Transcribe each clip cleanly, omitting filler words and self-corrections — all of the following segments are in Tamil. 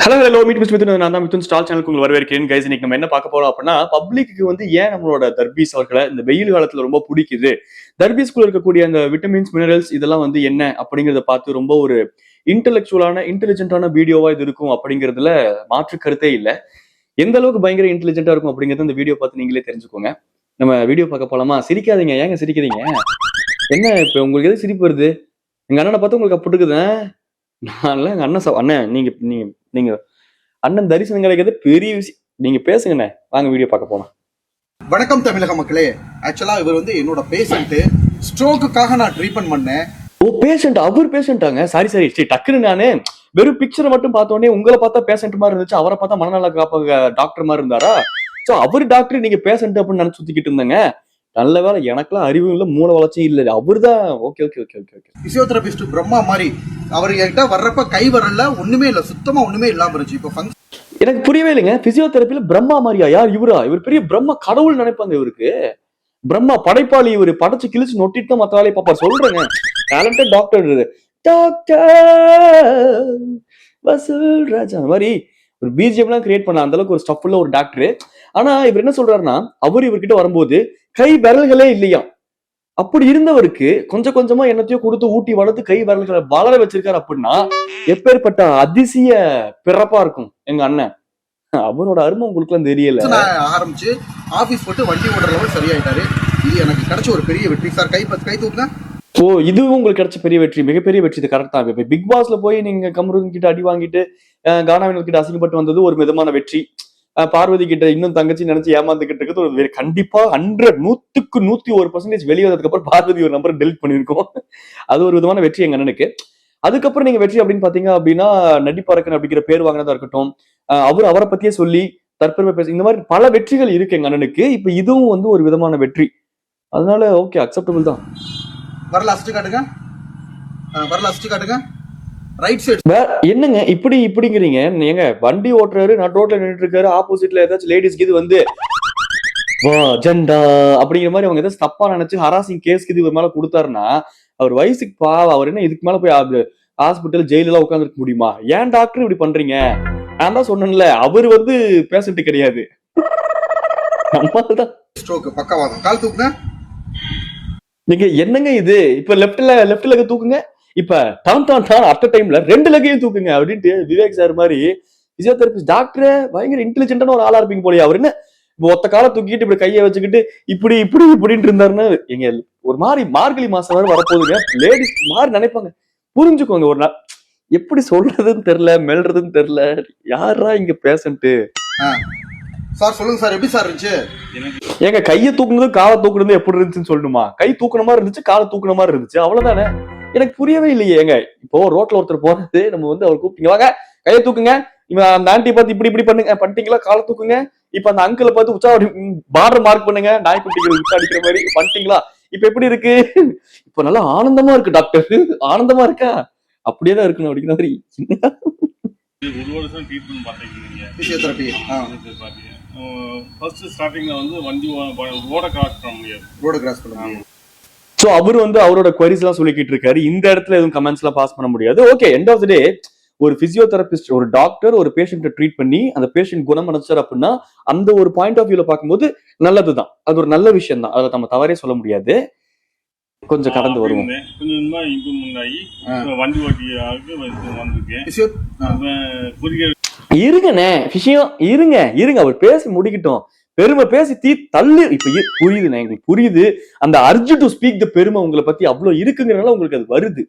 ஹலோ மீட் மிஸ் மிதுன் நான் தான் மிதுன் ஸ்டால் சேனலுக்கு உங்களை வரவேற்கிறேன் கைஸ். இன்னைக்கு நம்ம என்ன பார்க்க போறோம் அப்படின்னா, பப்ளிக்கு வந்து ஏன் நம்மளோட தர்பீஸ் அவர்களை இந்த வெயில் காலத்துல ரொம்ப பிடிக்குது, தர்பீஸ்குள்ள இருக்கக்கூடிய அந்த விட்டமின்ஸ் மினரல்ஸ் இதெல்லாம் வந்து என்ன அப்படிங்கறத பார்த்து ரொம்ப ஒரு இன்டெலிஜென்டான வீடியோவா இது இருக்கும் அப்படிங்கிறதுல மாற்று கருத்தே இல்லை. எந்த அளவுக்கு பயங்கர இன்டெலிஜென்டா இருக்கும் அப்படிங்கறத இந்த வீடியோ பார்த்து நீங்களே தெரிஞ்சுக்கோங்க. நம்ம வீடியோ பார்க்க போலாமா? சிரிக்காதீங்க, ஏங்க சிரிக்கிறீங்க? என்ன இப்ப உங்களுக்கு எது சிரிப்பு வருது? எங்க அண்ணனை பார்த்து உங்களுக்கு அப்பட்டுக்குது. நான்லாம் எங்க அண்ணன் நீங்க நீங்க நீங்க அண்ணன் தரிசனம் கிடைக்கிறது பெரிய விஷயம். நீங்க பேசுங்கண்ணே, வாங்க வீடியோ பார்க்க போலாம். வணக்கம் தமிழக மக்களே. ஆக்சுவலா இவர் வந்து என்னோட பேஷண்ட். ஸ்ட்ரோக்குக்காக நான் ட்ரீட்மெண்ட் பண்ணேன். ஓ பேஷண்ட், அவர் பேஷண்டாங்க? சாரி சரி டக்குன்னு நானு வெறும் பிக்சரை மட்டும் பார்த்த உடனே உங்களை பார்த்தா பேஷண்ட் மாதிரி இருந்துச்சு, அவரை பார்த்தா மனநல காப்பக டாக்டர் மாதிரி இருந்தாரா? சோ அவர் டாக்டர், நீங்க பேஷண்ட் அப்படின்னு நினைச்சு சுத்திக்கிட்டு இருந்தாங்க. நல்ல வேலை, எனக்குலாம் அறிவும் இல்லை, மூளை வளர்ச்சியும் இல்லை. அவர்தான் okay okay okay okay okay physiotherapist Brahma மாதிரி. அவர் என்கிட்ட வர்றப்ப கை வரல, ஒண்ணுமே இல்லை, சுத்தமா ஒண்ணுமே இல்லாம இருந்துச்சு. இப்போ எனக்கு புரியவே இல்லைங்க. பிசியோதெரபில பிரம்மா மாதிரியா? யார் இவரா? இவர் பெரிய பிரம்மா கடவுள் நினைப்பாங்க இவருக்கு. பிரம்மா படைப்பாளி, இவர் படைச்சு கிழிச்சு நொட்டிட்டு தான் மத்த வேலையை பாப்பா. சொல்றேங்க, டேலண்டட் டாக்டர் டாக்டர் வசூல் ராஜா அந்த மாதிரி ஒரு பிஜிஎம்லாம் கிரியேட் பண்ண அந்த அளவுக்கு ஒரு ஸ்டஃப் உள்ள ஒரு டாக்டர். ஆனா இவர் என்ன சொல்றாருன்னா, அவர் இவர்கிட்ட வரும்போது கை விரல்களே இல்லையா. அப்படி இருந்தவருக்கு கொஞ்சம் கொஞ்சமா என்னத்தையும் கொடுத்து ஊட்டி வளர்த்து கை விரல்களை வளர வச்சிருக்காரு. அப்படின்னா எப்பேற்பட்ட அதிசய பிறப்பா இருக்கும் எங்க அண்ணன். அவரோட அருமை உங்களுக்கு எல்லாம் தெரியல. ஆரம்பிச்சு ஆபீஸ் போட்டு வண்டி ஓடுற லெவல் சரியாயிட்டாரு. இது எனக்கு கிடைச்ச ஒரு பெரிய வெற்றி சார். கை தூக்குங்க. ஓ இதுவும் உங்களுக்கு கிடைச்ச பெரிய வெற்றி, மிகப்பெரிய வெற்றி. இது கரெக்ட் தான். இப்ப பிக் பாஸ்ல போய் நீங்க கமருன் கிட்ட அடி வாங்கிட்டு கானாவினர் கிட்ட அசிங்கப்பட்டு வந்தது ஒரு விதமான வெற்றி. பார்வதி கிட்ட இன்னும் தங்கச்சி நினைச்சு ஏமாந்துகிட்டு இருக்கிறது ஒரு கண்டிப்பா 100% வெளியே வந்ததுக்கு அப்புறம் பார்வதி ஒரு நம்பர் டெலிட் பண்ணிருக்கோம். அது ஒரு விதமான வெற்றி எங்க அண்ணனுக்கு. அதுக்கப்புறம் நீங்க வெற்றி அப்படின்னு பாத்தீங்க அப்படின்னா, நடிப்பறக்கன் அப்படிங்கிற பேர் வாங்கினதா இருக்கட்டும், அவரை பத்தியே சொல்லி தற்பெருமை பேச, இந்த மாதிரி பல வெற்றிகள் இருக்கு எங்க அண்ணனுக்கு. இப்ப இதுவும் வந்து ஒரு விதமான வெற்றி. அதனால ஓகே, அக்செப்டபிள் தான். வரல அசிச்சு காட்டுங்க. ரைட் சைடு என்னங்க இப்படிங்கிறீங்க? ஏங்க வண்டி ஓட்டுறாரு, நட் ரோட்ல நின்றுட்டு இருக்காரு, ஆப்போசிட்ல ஏதாச்சும் லேடிஸ்க்கு இது வந்து ஜெண்டா அப்படிங்கிற மாதிரி அவங்க ஏதாச்சும் தப்பா நினைச்சு ஹராசிங் கேஸ்க்கு இது மேல கொடுத்தாருன்னா, அவர் வயசுக்கு பாவம். அவர் என்ன இதுக்கு மேல போய் ஹாஸ்பிட்டல் ஜெயில எல்லாம் உட்காந்துருக்க முடியுமா? ஏன் டாக்டர் இப்படி பண்றீங்க? நான் தான் சொன்னேன்ல, அவர் வந்து பேஷண்ட் கிடையாது. ஸ்ட்ரோக் பக்கவாதம். கால் தூக்குங்க. நீங்க என்னங்க இது? இப்ப லெஃப்ட் லெக் தூக்குங்க. இப்ப டான் அட் டைம்ல 2 லெக்கையும் தூக்குங்க அப்படின்ட்டு விவேக் சார் மாதிரி பிசியோதெரபிஸ்ட் டாக்டர் பயங்கர இன்டெலிஜென்டான ஒரு ஆளா இருப்பீங்க போலயே. அவர் என்ன ஒத்த காலை தூக்கிட்டு இப்படி கையை வச்சுக்கிட்டு இப்படின்னு இருந்தாருன்னு எங்க ஒரு மாதிரி மார்கழி மாசம் வரை வரப்போகுதுங்க. லேடிஸ் மாதிரி நினைப்பாங்க. புரிஞ்சுக்கோங்க. ஒரு நாள் எப்படி சொல்றதுன்னு தெரியல, மெல்றதுன்னு தெரியல. யாரா இங்க பேஷண்ட்? சார் சொல்லுங்க சார், எப்படி சார் இருந்துச்சு? ஏங்க கையை தூக்குனது காலை தூக்குனது எப்படி இருந்துச்சுன்னு சொல்லணுமா? கை தூக்குன மாதிரி இருந்துச்சு, காலை தூக்குன மாதிரி இருந்துச்சு, அவ்வளவுதானே. எனக்கு புரியவே இல்லையே. ஏங்க இப்போ ரோட்ல ஒருத்தர் போறது, நம்ம வந்து அவர் கூப்பிட்டீங்க, வாங்க கையை தூக்குங்க, இவன் அந்த ஆண்டி பார்த்து இப்படி பண்ணுங்க, பண்ணிட்டீங்களா? காலை தூக்குங்க. இப்ப அந்த அங்கிளை பார்த்து உச்சா பார்டர் மார்க் பண்ணுங்க, நாய்க்குட்டிக்கு உச்சா அடிக்கிற மாதிரி பண்ணிட்டீங்களா? இப்ப எப்படி இருக்கு? இப்ப நல்லா ஆனந்தமா இருக்கு டாக்டர், ஆனந்தமா இருக்கா? அப்படியேதான் இருக்கணும் அப்படிங்கிற மாதிரி. ஒரு வருஷம் ட்ரீட்மெண்ட் பார்த்துருக்கீங்க பிசியோதெரபி. ஃபர்ஸ்ட் ஸ்டார்டிங்ல வந்து வண்டி ரோட கிராஸ் பண்ண முடியாது. சோ அவர் வந்து அவரோட குவரிஸ் எல்லாம் சொல்லிக்கிட்டு இருக்காரு. இந்த இடத்துல எதுவும் கமெண்ட்ஸ் எல்லாம் பாஸ் பண்ண முடியாது. ஓகே, எண்ட் ஆஃப் த டே ஒரு பிசியோதெரபிஸ்ட், ஒரு டாக்டர் ஒரு பேஷண்ட்டை ட்ரீட் பண்ணி அந்த பேஷண்ட் குணமடைச்சார் அப்படின்னா, அந்த ஒரு பாயிண்ட் ஆஃப் வியூல பார்க்கும்போது நல்லதுதான். அது ஒரு நல்ல விஷயம் தான். அதை நம்ம தவறே சொல்ல முடியாது. கொஞ்சம் கடந்து வருவோம். கொஞ்சமா இம்ப்ரூவ்மெண்ட் ஆகி வண்டி ஓட்டியாக வந்திருக்கேன். இருங்கண்ணே, விஷயம் இருங்க, அவர் பேசி முடிக்கட்டும். பெருமை பேசி தள்ளு. இப்ப புரியுதுண்ணே, எங்களுக்கு புரியுது. அந்த அர்ஜு டு ஸ்பீக் த பெருமை உங்களை பத்தி அவ்வளவு இருக்குங்கிறனால உங்களுக்கு அது வருது.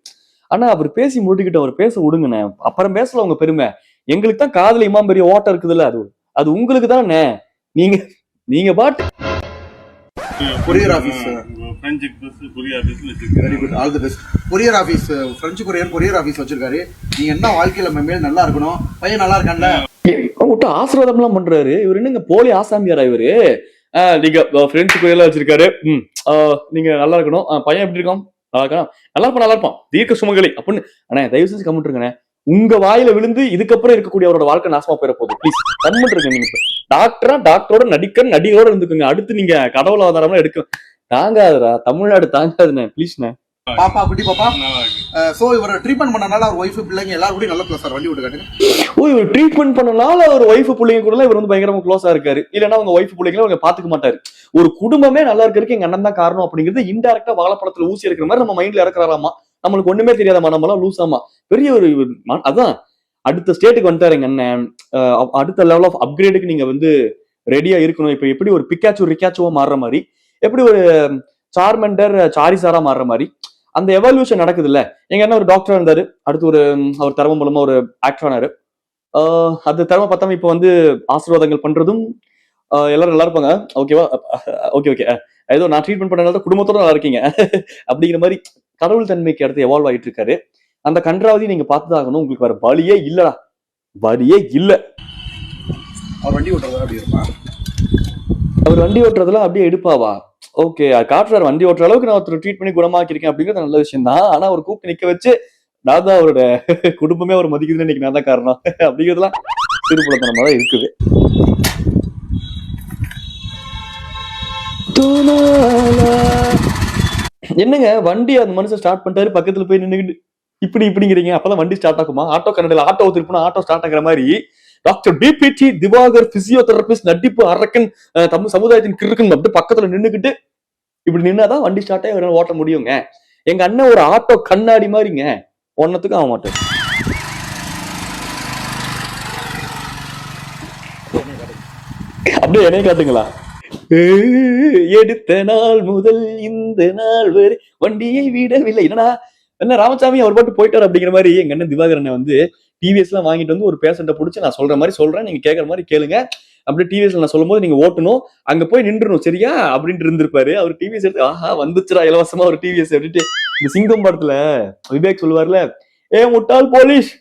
ஆனா அவர் பேசி முடிக்கிட்டு அவர் பேச விடுங்கண்ணே, அப்புறம் பேசலாம் உங்க பெருமை. எங்களுக்கு தான் காதுல இம்மா பெரிய ஓட்டம் இருக்குதுல்ல, அது உங்களுக்கு தானே. நீங்க பாட்டு courier office, French courier office வச்சிருக்காரு. Very good, all the best. Courier office, French courier office வச்சிருக்காரு. நீங்க என்ன வாழ்க்கையில மெம்மேல் நல்லா இருக்கணும். பையன் நல்லா இருக்கான்ல, விட்டு ஆசீர்வாதம் எல்லாம் பண்றாரு. இவர் என்னங்க போலி ஆசாமியாரா இவரு? நீங்க பிரெஞ்சு கொரியர்லாம் வச்சிருக்காரு. நீங்க நல்லா இருக்கணும். பையன் எப்படி இருக்கான்? நல்லா இருப்பான், தீர்க்க சுமங்கலி அப்படின்னு. அண்ணா தயவு செஞ்சு கம்மிட்டுருங்கண்ணே. உங்க வாயில விழுந்து இதுக்கப்புறம் இருக்கக்கூடிய அவரோட வாழ்க்கை நாசமா போயிட போகுது. ப்ளீஸ் கம்மிட்டுருங்க. நீங்க டாக்டரோட நடிகரோட இருந்துக்குங்க. அடுத்து நீங்க கடவுள் அவதாரம்லாம் எடுக்க தாங்காதுடா, தமிழ்நாடு தாங்காதுண்ணே, ப்ளீஸ்ண்ணே. பாப்பா குட்டி பாப்பா. சோ இவரை ட்ரீட்மெண்ட் பண்ணனால அவர் ஒய்ஃப் பிள்ளைங்க எல்லாரும் கூட நல்ல பிளஸ் சார். வண்டி விட்டு காட்டுங்க. ஒரு ட்ரீட்மெண்ட் பண்ணனால ஒரு ஒய்ஃப் பிள்ளைங்க கூட இவர் வந்து பயங்கரமா க்ளோஸா இருக்காரு. இல்லன்னா அவங்க ஒய்ஃப் பிள்ளைங்களை அவங்க பாத்துக்க மாட்டாரு. ஒரு குடும்பமே நல்லா இருக்கிறதுக்கு எங்க அண்ணன் தான் காரணம் அப்படிங்கிறது இன்டைரக்டா வாழைப்பழத்துல ஊசி இருக்கிற மாதிரி நம்ம மைண்ட்ல இறக்குறாராமா. நம்மளுக்கு ஒண்ணுமே தெரியாதாமா, நம்ம எல்லாம் லூசாமா. பெரிய ஒரு அதான் அடுத்த ஸ்டேட்டுக்கு வந்துட்டாரு எங்க அண்ணன். அடுத்த லெவல் ஆஃப் அப்கிரேடுக்கு நீங்க வந்து ரெடியா இருக்கணும். இப்ப எப்படி ஒரு பிக்காச்சு ரிக்காச்சுவா மாறுற மாதிரி, எப்படி ஒரு சார்மெண்டர் சாரிசாரா மாறுற மாதிரி அந்த எவல்யூஷன் நடக்குது இல்ல. எங்க அண்ணன் ஒரு டாக்டரா இருந்தாரு, அடுத்து ஒரு அவர் திறமை மூலமா ஒரு ஆக்டர் ஆனாரு. அது திறமை பார்த்தாம இப்ப வந்து ஆசீர்வாதங்கள் பண்றதும் எல்லாரும் நல்லா இருப்பாங்க. ஓகேவா? Okay okay. ஏதோ நான் ட்ரீட்மெண்ட் பண்ணனால குடும்பத்தோட நல்லா இருக்கீங்க அப்படிங்கிற மாதிரி கடவுள் தன்மைக்கு அடுத்து எவால்வ் ஆயிட்டு இருக்காரு. அந்த கன்றாவதி நீங்க பார்த்துதான் ஆகணும். உங்களுக்கு வேற வழியே இல்லடா, வழியே இல்ல. அவர் வண்டி ஓட்டுறதா அப்படி இருப்பா? அவர் வண்டி ஓட்டுறதுலாம் அப்படியே எடுப்பாவா? ஓகே, காட்டுறாரு வண்டி ஓட்டுற அளவுக்கு நான் ஒருத்தர் ட்ரீட் பண்ணி குணமாக்கிருக்கேன் அப்படிங்கிறது நல்ல விஷயம் தான். ஆனா அவர் கூப்பிட்டு நிக்க வச்சு நான் தான் அவரோட குடும்பமே அவர் மதிக்குதுன்னு இன்னைக்கு நான் தான் காரணம் அப்படிங்கிறதுலாம் சிறுபுலத்தனமா தான் இருக்குது. என்னங்க வண்டி அந்த மனுஷன் ஸ்டார்ட் பண்ணிட்டாரு, பக்கத்துல போய் நின்னுக்கிட்டு இப்படி இப்படிங்கிறீங்க. அப்பதான் வண்டி ஸ்டார்ட் ஆகுமா? ஆட்டோ கன்னடில ஆட்டோ திருப்பினா ஆட்டோ ஸ்டார்ட் ஆகிற மாதிரி டாக்டர் பிபிடி திவாகர் பிசியோதெரபிஸ்ட் நடிப்பு அரக்கன் தமிழ் சமுதாயத்தின் கிறுக்கன் அப்படி பக்கத்துல நின்னுக்கிட்டு இப்படி நின்னாதான் வண்டி ஸ்டார்ட் ஆகி அவரால் ஓட்ட முடியுங்க. எங்க அண்ணன் ஒரு ஆட்டோ கண்ணாடி மாதிரிங்க, ஒன்னத்துக்கும் ஆக மாட்டேன். அப்படியே என்னைய காட்டுங்களா? எடுத்த நாள் முதல் இந்த நாள் வரை வண்டியை விடவில்லை. என்னடா என்ன ராமசாமி அவர் பாட்டு போயிட்டாரு அப்படிங்கிற மாதிரி எங்க அண்ணன் திவாகரனை வந்து டிவிஎஸ் எல்லாம் வாங்கிட்டு வந்து ஒரு பேஷண்ட்டை பிடிச்சி நான் சொல்ற மாதிரி சொல்றேன், நீங்க கேட்கற மாதிரி கேளுங்க. அப்படியே டிவிஎஸ்ல நான் சொல்லும் போது நீங்க ஓட்டணும், அங்க போய் நின்றுணும் சரியா அப்படின்ட்டு இருந்திருப்பாரு. அவர் டிவிஎஸ் எடுத்து ஆஹா வந்துச்சுரா இலவசமா ஒரு டிவிஎஸ் அப்படின்ட்டு. இந்த சிங்கம் படத்துல விவேக் சொல்லுவார்ல, ஏ முட்டாள் போலீஸ்,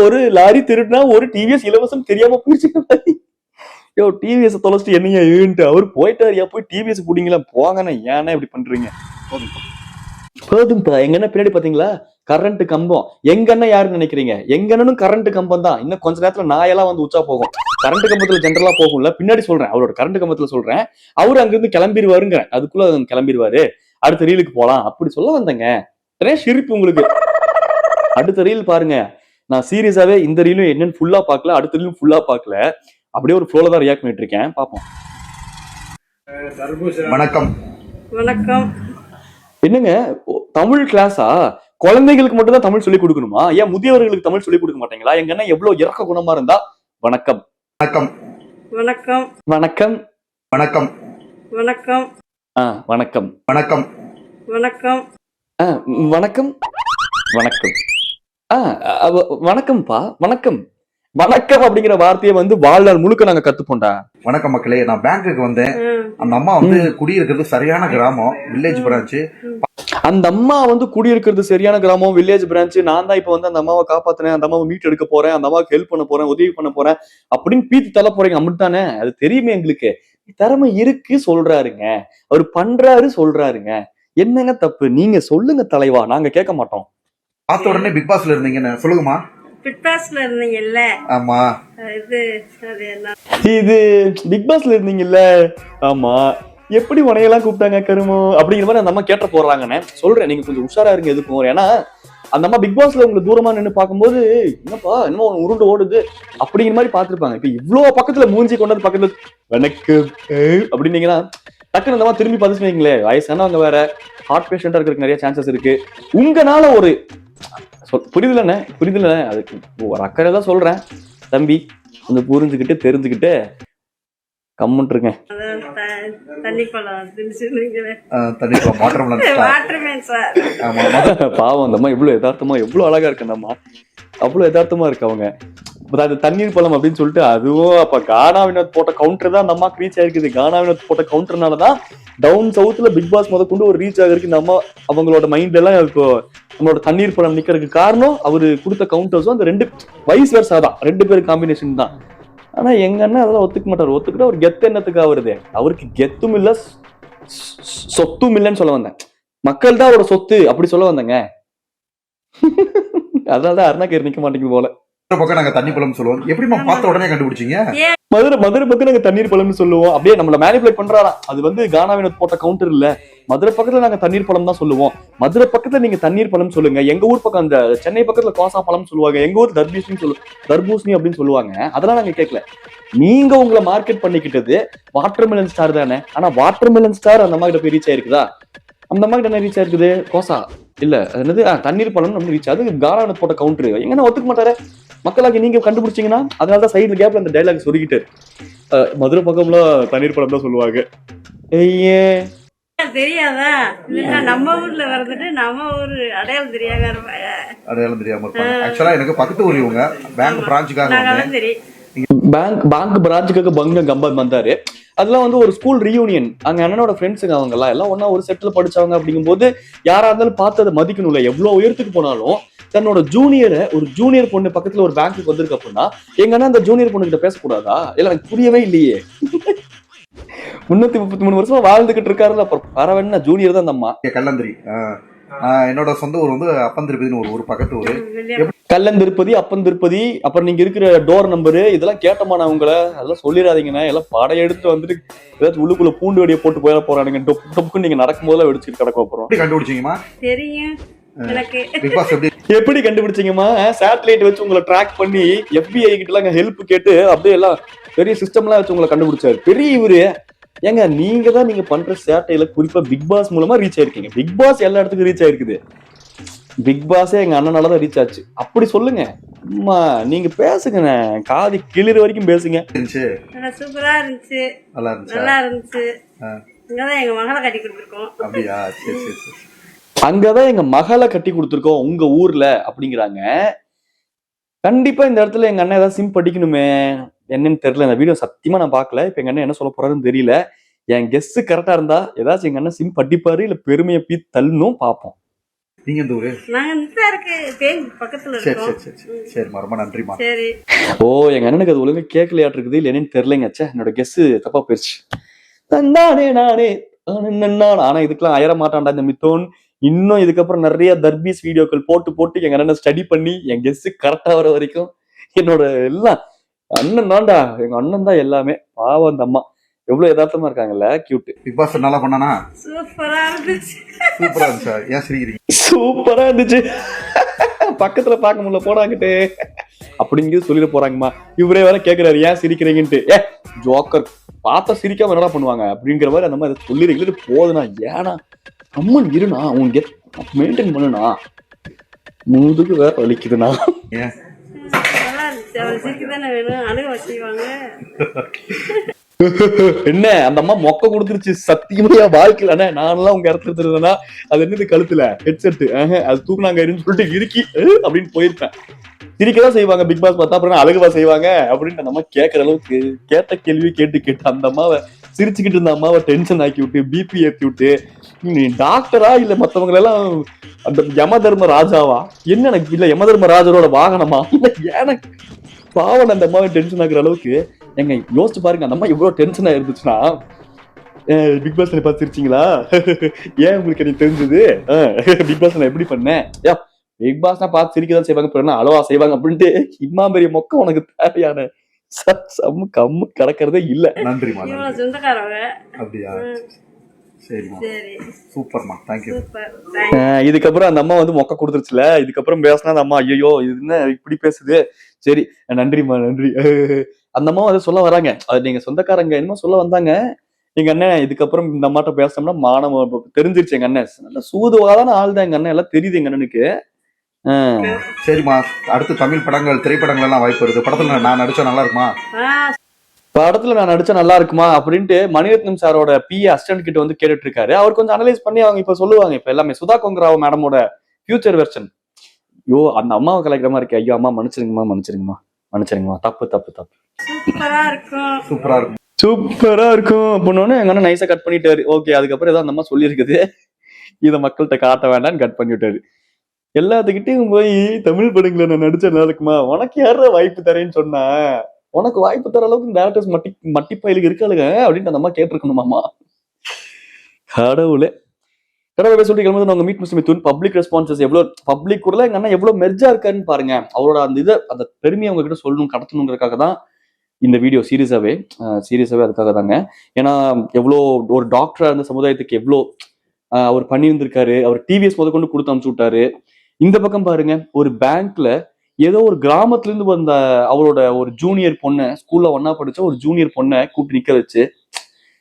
ஒரு லாரி திருடுனா ஒரு டிவிஎஸ் இலவசம் தெரியாம போயிடுச்சு. யோ டிவிஎஸ் தொலைச்சிட்டு என்னையா ஏன்ட்டு அவர் போயிட்டாரியா, போய் டிவிஎஸ் புடிங்களா போங்கண்ணா, ஏன்னா இப்படி பண்றீங்க? போதும்பா. எங்க அண்ணன் பின்னாடி பாத்தீங்களா கரண்ட் கம்பம். எங்க அண்ணன் யாருன்னு நினைக்கிறீங்க? எங்க அண்ணனும் கரண்ட் கம்பம் தான். இன்னும் கொஞ்ச நேரத்துல நாயெல்லாம் வந்து உச்சா போகும். கரண்ட் கம்பத்துல ஜென்ரலா போகும்ல, பின்னாடி சொல்றேன், அவரோட கரண்ட் கம்பத்துல சொல்றேன். அவரு அங்கிருந்து கிளம்பிடுவாருங்க, அதுக்குள்ள கிளம்பிடுவாரு. அடுத்த ரீலுக்கு போலாம் அப்படி சொல்ல வந்தேங்க. சிரிப்பு உங்களுக்கு. அடுத்த ரீல் பாருங்க. நான் சீரியஸாவே இந்த ரீலும் என்னன்னு ஃபுல்லா பாக்கல, அடுத்த ரீலும் ஃபுல்லா பாக்கல, அப்படியே ஒரு ஃப்ளோல தான் ரியாக்ட் பண்ணிட்டு இருக்கேன். பாப்போம். வணக்கம். வணக்கம். என்னங்க தமிழ் கிளாஸா? குழந்தைகளுக்கு மட்டும் தான் தமிழ் சொல்லி கொடுக்கணுமா? ஏன் முதியவர்களுக்கு தமிழ் சொல்லி கொடுக்க மாட்டீங்களா? எங்க அண்ணன் எவ்வளவு இறக்க குணமா இருந்தா வணக்கம் வணக்கம் வணக்கம் வணக்கம் வணக்கம் வணக்கம் வணக்கம் வணக்கம் வணக்கம் வணக்கம் வணக்கம் வணக்கம்ப்பா வணக்கம் வணக்கம் அப்படிங்கிற வார்த்தையை வந்து வாழ்நாள் முழுக்க நாங்க கத்துப்போண்டா. வணக்கம் மக்களே, நான் பேங்க்குக்கு வந்தேன். அந்த அம்மா வந்து குடியிருக்கிறது சரியான கிராமம், வில்லேஜ் பிரான்ச்சு. அந்த அம்மா வந்து குடியிருக்கிறது சரியான கிராமம், வில்லேஜ் பிரான்ச். நான் தான் இப்ப வந்து அந்த அம்மாவை காப்பாத்தினேன், அந்த அம்மாவை மீட் எடுக்க போறேன், அந்த அம்மாவுக்கு ஹெல்ப் பண்ண போறேன், உதவி பண்ண போறேன் அப்படின்னு பீத்தி தள்ள போறீங்க. அப்படித்தானே? அது தெரியுமே எங்களுக்கு. திறமை இருக்கு சொல்றாருங்க, அவர் பண்றாரு சொல்றாருங்க. என்னங்க தப்பு? நீங்க சொல்லுங்க தலைவா, நாங்க கேட்க மாட்டோம். பார்த்த உடனே பிக் பாஸ்ல இருந்தீங்கன்னு சொல்லுங்கம்மா. பிக் பாஸ்ல இருந்தீங்கல்ல? ஆமா. இது பிக் பாஸ்ல இருந்தீங்கல்ல? ஆமா. எப்படி உனையெல்லாம் கூப்பிட்டாங்க கருமோ அப்படிங்கிற மாதிரி அந்த அம்மா கேட்ட போடுறாங்கன்னு சொல்றேன். நீங்க கொஞ்சம் உஷாரா இருங்க எதுக்கும். ஏன்னா அந்த அம்மா பிக் பாஸ்ல உங்களுக்கு தூரமா நின்று பார்க்கும்போது என்னப்பா என்னமோ உருண்டு ஓடுது அப்படிங்கிற மாதிரி பாத்துருப்பாங்க. இப்ப இவ்வளவு பக்கத்துல மூஞ்சி கொண்டது பக்கத்துல வணக்கம் அப்படின்னீங்கன்னா டக்குனு அந்த அம்மா திரும்பி பார்த்துச்சுங்களே, வயசானவங்க வேற, ஹார்ட் பேஷண்டா இருக்கிறதுக்கு நிறைய சான்சஸ் இருக்கு. உங்கனால ஒரு புரிதலண்ணே புரிதல, அதுக்கு ஒரு அக்கறை தான் சொல்றேன் தம்பி, கொஞ்சம் புரிஞ்சுக்கிட்டு தெரிஞ்சுக்கிட்டு கம்முன்னு இருங்க. பாவம் அந்த அம்மா இவ்வளவு யதார்த்தமா எவ்வளவு அழகா இருக்கு. அந்த அம்மா அவ்வளவு யதார்த்தமா இருக்கு. அவங்க தண்ணீர் பழம் அப்படின்னு சொல்லிட்டு அதுவும் அப்ப கானா வினோத் போட்ட கவுண்டர் தான் அந்த அம்மாக்கு ரீச் ஆயிருக்குது. கானா வினோத் போட்ட கவுண்டர்னாலதான் டவுன் சவுத்ல பிக் பாஸ் முதற்கொண்டு ஒரு ரீச் ஆகிருக்கு. இந்த அம்மா அவங்களோட மைண்ட்ல எல்லாம் இப்போ நம்மளோட தண்ணீர் பழம் நிக்கிறதுக்கு காரணம் அவரு கொடுத்த கவுண்டர்ஸும் அந்த ரெண்டு வைஸ் வெர்சா தான், ரெண்டு பேரும் காம்பினேஷன் தான். ஆனா எங்க அண்ணன் அதெல்லாம் ஒத்துக்க மாட்டாரு. ஒத்துக்கிட்டு அவர் கெத்து என்னத்துக்கு ஆகுறது? அவருக்கு கெத்தும் இல்ல சொத்தும் இல்லைன்னு சொல்ல வந்தேன். மக்கள் தான் அவரோட சொத்து அப்படி சொல்ல வந்தேங்க. அதனாலதான் அருணா கேர் நிக்க மாட்டேங்குது போல. பக்கம் நாங்க தண்ணி பழம் சொல்லுவோம். எப்படிமா பார்த்த உடனே கண்டுபிடிச்சீங்க? மதுரை பக்கம் நாங்க தண்ணீர் பழம்னு சொல்லுவோம். அப்படியே நம்மள மேனிபுலேட் பண்றாராம். அது வந்து கானாவினத் போட்ட கவுண்டர் இல்ல. மதுரை பக்கத்துல நாங்க தண்ணீர் பழம் தான் சொல்லுவோம். மதுரை பக்கத்துல நீங்க தண்ணீர் பழம் சொல்லுங்க. எங்க ஊர் பக்கம் அந்த சென்னை பக்கத்துல கோசா பழம் சொல்லுவாங்க. எங்க ஊர் தர்பூசணி அப்படின்னு சொல்லுவாங்க. அதெல்லாம் நாங்க கேட்கல. நீங்க உங்களை மார்க்கெட் பண்ணிக்கிட்டது வாட்டர்மெலன் ஸ்டார் தானே. ஆனா வாட்டர்மெலன் ஸ்டார் அந்த மாதிரி போய் ரீச் ஆயிருக்குதா? அந்த மாதிரி என்ன ரீச் ஆயிருக்குது? கோசா இல்ல என்னது தண்ணீர் பழம் நம்ம ரீச். அது கானாவினத் போட்ட கவுண்டர். எங்கன்னா ஒத்துக்க மாட்டாரு. மக்களாகி நீங்க கண்டுபிடிச்சீங்கன்னா அதனாலதான் சைடுல கேப்ல அந்த டைலாக் சொல்லிக்கிட்டு மதுரை பக்கம்ல தண்ணீர் பழம் தான் சொல்லுவாங்க. ஐயே தெரியாதா? இல்லைன்னா நம்ம ஊர்ல வந்துட்டு நம்ம ஊர் அடையாளம் தெரியாம அடையாளம் தெரியாம இருப்பாங்க. ஆக்சுவலா எனக்கு பக்கத்து ஊர் இவங்க பேங்க் பிரான்ச்சுக்காக தெரியும். பேங்க் பிரான்ச்சுக்காக பங்க கம்பம் வந்தாரு. அதெல்லாம் வந்து ஒரு ஸ்கூல் ரீயூனியன். அங்க அண்ணனோட ஃப்ரெண்ட்ஸுங்க அவங்க எல்லாம் ஒன்னா ஒரு செட்டில் படிச்சவங்க. அப்படிங்கும் போது யாரா இருந்தாலும் பார்த்து அதை மதிக்கணும்ல. எவ்வளவு உயரத்துக்கு போனாலும் தன்னோட ஒரு ஜூனியர் பொண்ணு பக்கத்துல ஒரு பேங்க்குக்கு வந்திருக்கு அப்படின்னா எங்க அண்ணா அந்த ஜூனியர் பொண்ணு கிட்ட பேசக்கூடாதா? இல்ல எனக்கு புரியவே இல்லையே. 333 வருஷமா வாழ்ந்துகிட்டு இருக்காருல்ல, அப்புறம் பரவாயில்ல ஜூனியர் தான் அந்த அம்மா. கல்லந்திரி என்னோட சொந்த ஊர் வந்து அப்பந்திருப்பதினு ஒரு பக்கத்து ஊர். கல்லந்திருப்பதி, அப்பந்திருப்பதி, அப்புறம் நீங்க இருக்கிற டோர் நம்பரு இதெல்லாம் கேட்டமான உங்களை அதெல்லாம் சொல்லிடாதீங்கண்ணா. எல்லாம் படம் எடுத்து வந்துட்டு ஏதாச்சும் உள்ளுக்குள்ள பூண்டு வெடியை போட்டு போயிட போறானுங்க. டொப்புக்கு நீங்க நடக்கும் போதெல்லாம் வெடிச்சுட்டு கிடக்க போறோம். கண்டுபிடிச்சிங்கம்மா? தெரியும் எனக்கு. எப்படி கண்டுபிடிச்சீங்கம்மா? சேட்டலைட் வச்சு உங்களை ட்ராக் பண்ணி FBI கிட்ட எல்லாம் ஹெல்ப் கேட்டு அப்படியே எல்லாம் பெரிய சிஸ்டம் எல்லாம் வச்சு உங்களை கண்டுபிடிச்சாரு. பெரிய இவரு. ஏங்க நீங்க தான் நீங்க பண்ற சேட்டையில குறிப்பா பிக் பாஸ் மூலமா ரீச் ஆயிருக்கீங்க. பிக் பாஸ் எல்லா இடத்துக்கும் ரீச் ஆயிருக்குது. பிக் பாஸே எங்க அண்ணனாலதான் ரீச் ஆச்சு. அப்படி சொல்லுங்க அம்மா. நீங்க பேசுங்க, காதி கிளிற வரைக்கும் பேசுங்க. சூப்பரா இருந்துச்சு, நல்லா இருந்துச்சு. இங்கதான் எங்க மகளை கட்டி கொடுத்துருக்கோம். அப்படியா? சரி சரி சரி. அங்கதான் எங்க மகளை கட்டி கொடுத்துருக்கோம் உங்க ஊர்ல அப்படிங்கிறாங்க. கண்டிப்பா இந்த இடத்துல எங்க அண்ணன் ஏதாவது சிம் படிக்கணுமே. என்னன்னு தெரியல. இந்த வீடியோ சத்தியமா நான் பாக்கல. இப்ப எங்க அண்ணன் என்ன சொல்ல போறாருன்னு தெரியல. என் கெஸ்ட் கரெக்டா இருந்தா ஏதாச்சும் எங்க அண்ணன் சிம் படிப்பாரு, இல்ல பெருமையை பீ தள்ளணும் பாப்போம். நீங்க இந்த ஊரு? நாங்க பக்கத்துல இருக்கோம். சரி, ரொம்ப நன்றிமா. சரி. ஓ எங்க அண்ணனுக்கு அது ஒழுங்கா கேட்கலையாட்டு இருக்குது. இல்ல என்னன்னு தெரியலங்க. என்னோட கெஸ்ட் தப்பா போயிருச்சு. தந்தானே நானே ஆனா இதுக்கெல்லாம் அயர மாட்டான்டா இந்த மித்தோன். இன்னும் இதுக்கப்புறம் நிறைய தர்பீஸ் வீடியோக்கள் போட்டு எங்க அண்ணனை ஸ்டடி பண்ணி என் கெஸ்ட் கரெக்டா வர வரைக்கும் என்னோட எல்லாம் அண்ணன் தான்டா. எங்க அண்ணன் தான் எல்லாமே. பாவம் அந்த அம்மா எவ்வளவு யதார்த்தமா இருக்காங்கல்ல. கியூட். பிக் பாஸ் நல்லா பண்ணானா? சூப்பரா இருந்துச்சு. சூப்பரா இருந்துச்சு. ஏன் சிரிக்கிறீங்க? சூப்பரா இருந்துச்சு. பக்கத்துல பார்க்க முடியல போடாங்கிட்டு அப்படிங்கிறது சொல்லிட்டு போறாங்கம்மா. இவரே வேற கேக்குறாரு ஏன் சிரிக்கிறீங்கன்ட்டு. ஜோக்கர் பார்த்தா சிரிக்காம என்னடா பண்ணுவாங்க அப்படிங்கிற மாதிரி அந்த மாதிரி சொல்லிருக்கீங்க. போதுனா ஏன்னா அம்மன் இருனா உங்க மெயின்டைன் பண்ணுனா முதுகு வேற வலிக்குதுண்ணா. என்ன அந்த அம்மா மொக்க கொடுத்துருச்சு. சத்தியமா வாழ்க்கையில நான்லாம் உங்க இடத்துல இருந்தேன்னா அது என்னது கழுத்துல ஹெட்செட் அது தூக்குனாங்க சொல்லிட்டு இருக்கி அப்படின்னு போயிருப்பேன். சிரிக்கதான் செய்வாங்க பிக் பாஸ் பார்த்தா. அப்புறம் அழகுவா செய்வாங்க அப்படின்னு அந்த அம்மா கேட்கற அளவுக்கு கேட்ட கேள்வி கேட்டு அந்த அம்மாவை சிரிச்சுக்கிட்டு இருந்த அம்மாவை டென்ஷன் ஆக்கி விட்டு பிபி ஏற்றி விட்டு நீ டாக்டரா இல்ல மத்தவங்க எல்லாம் அந்த யம தர்ம ராஜாவா என்ன எனக்கு இல்ல யம தர்ம ராஜரோட வாகனமா இல்ல எனக்கு பாவன் அந்த அம்மாவை டென்ஷன் ஆகுற அளவுக்கு. எங்க யோசிச்சு பாருங்க அந்த அம்மா எவ்வளவு டென்ஷனா இருந்துச்சுன்னா பிக் பாஸ் பார்த்து சிரிச்சிங்களா? ஏன் உங்களுக்கு எனக்கு தெரிஞ்சது? பிக் பாஸ் நான் எப்படி பண்ணேன்? பிக் பாஸ்னா பார்த்து சிரிக்கதான் செய்வாங்க, அளவா செய்வாங்க அப்படின்ட்டு இம்மா பெரிய மொக்க உனக்கு தேவையான கம்மு கிடக்கிறதே இல்ல. நன்றிமா. சொந்தக்காரங்க. அப்படியா? சரிமா. சூப்பர்மா. தேங்க்யூ. இதுக்கப்புறம் அந்த அம்மா வந்து மொக்க கொடுத்துருச்சுல. இதுக்கப்புறம் பேசினா அந்த அம்மா ஐயோ இது என்ன இப்படி பேசுது. சரி நன்றிமா நன்றி. அந்த அம்மா அதை சொல்ல வராங்க. அது நீங்க சொந்தக்காரங்க என்னமோ சொல்ல வந்தாங்க. எங்க அண்ணன் இதுக்கப்புறம் இந்த அம்மாட்ட பேசணும்னா மானம் தெரிஞ்சிருச்சு. எங்க அண்ணன் நல்ல சூதுவாதான ஆள் தான். எங்க அண்ணன் எல்லாம் தெரியுது எங்க அண்ணனுக்கு. சரிம்மா. அடுத்து தமிழ் படங்கள் திரைப்படங்கள் எல்லாம் வாய்ப்பு வருது. படத்துல நான் நடிச்சா நல்லா இருக்குமா? படத்துல நான் நடிச்சா நல்லா இருக்குமா அப்படின்ட்டு மணிரத்னம் சாரோட அசிஸ்டன்ட் கிட்ட வந்து கேட்டுட்டு இருக்காரு. அவர் கொஞ்சம் அனலைஸ் பண்ணி அவங்க இப்ப சொல்லுவாங்க. இப்ப எல்லாமே சுதா கொங்கராவ் மேடமோட ஃபியூச்சர் வெர்ஷன். ஐயோ அந்த அம்மாவை கலைக்கிற மாதிரி இருக்கு. ஐயோ அம்மா மன்னிச்சிருங்கம்மா தப்பு சூப்பரா இருக்கும் அப்படின்னு எங்க அண்ணன் நைஸா கட் பண்ணிட்டாரு. ஓகே அதுக்கப்புறம் ஏதோ அந்த அம்மா சொல்லி இருக்குது இதை மக்கள்கிட்ட காட்ட வேண்டாம்னு கட் பண்ணி விட்டாரு. எல்லாத்துக்கிட்டையும் போய் தமிழ் படங்களை நான் நடிச்ச நல்லா இருக்குமா? உனக்கு யார வாய்ப்பு தரேன்னு சொன்னா உனக்கு வாய்ப்பு தர அளவுக்கு டேரக்டர்ஸ் மட்டிப்பாயிலுக்கு இருக்காளுங்க அப்படின்ட்டு அந்த அம்மா கேட்டிருக்கணுமாமா. கடவுளே சொல்லி கிளம்புது. அவங்க meet mister Mithun public responses எவ்வளவு பப்ளிக் கூட எங்க அண்ணா எவ்வளவு மெர்ஜா இருக்காருன்னு பாருங்க. அவரோட அந்த இதை அந்த பெருமையை அவங்க கிட்ட சொல்லணும் கடத்தணுங்கிறதுக்காக தான் இந்த வீடியோ சீரியஸாவே அதுக்காக தாங்க. ஏன்னா எவ்வளோ ஒரு டாக்டரா இருந்த சமுதாயத்துக்கு எவ்வளோ அவர் பண்ணியிருந்திருக்காரு. அவர் டிவிஎஸ் முத கொண்டு கொடுத்து அனுப்பிச்சு விட்டாரு. இந்த பக்கம் பாருங்க, ஒரு பேங்க்ல ஏதோ ஒரு கிராமத்துல இருந்து வந்த அவரோட ஒரு ஜூனியர் பொண்ணை, ஸ்கூல்ல ஒன்னா படிச்ச ஒரு ஜூனியர் பொண்ணை கூப்பிட்டு நிக்க வச்சு,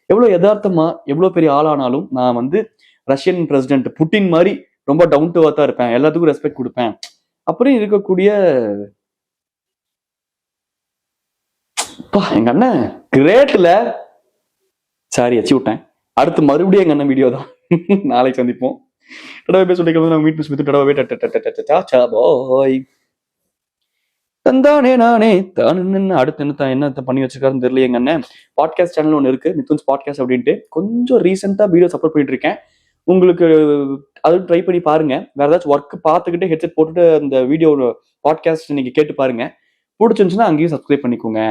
எவ்வளவு யதார்த்தமா எவ்வளவு பெரிய ஆளானாலும் நான் வந்து ரஷ்யன் பிரசிடென்ட் புட்டின் மாதிரி ரொம்ப டவுன் டு அர்த்தா இருப்பேன், எல்லாத்துக்கும் ரெஸ்பெக்ட் கொடுப்பேன் அப்படின்னு இருக்கக்கூடிய எங்க அண்ணன் கிரேட்ல. சாரி அச்சு விட்டேன். அடுத்து மறுபடியும் எங்க அண்ணன் வீடியோ தான். நாளைக்கு சந்திப்போம். டடாவே சொல்லிக்கலாம். நாங்க மீட் மிஸ் டடாவே பாய். தந்தானே நானே தானே. அடுத்து என்ன பண்ணி வச்சிருக்காருன்னு தெரியல எங்க அண்ணன். பாட்காஸ்ட் சேனல் ஒன்று இருக்கு, மிதுன்ஸ் பாட்காஸ்ட் அப்படின்ட்டு. கொஞ்சம் ரீசெண்டா வீடியோ சப்போர்ட் பண்ணிட்டு இருக்கேன். உங்களுக்கு அது ட்ரை பண்ணி பாருங்க. வேற ஏதாச்சும் ஒர்க் பார்த்துக்கிட்டு ஹெட்செட் போட்டுட்டு அந்த வீடியோ பாட்காஸ்ட் நீங்க கேட்டு பாருங்க. பிடிச்சிருந்துச்சுன்னா அங்கேயும் சப்ஸ்கிரைப் பண்ணிக்கோங்க,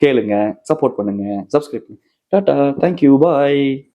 கேளுங்க, சப்போர்ட் பண்ணுங்க, சப்ஸ்கிரைப் பண்ணுங்க. டாடா, தேங்க்யூ, பாய்.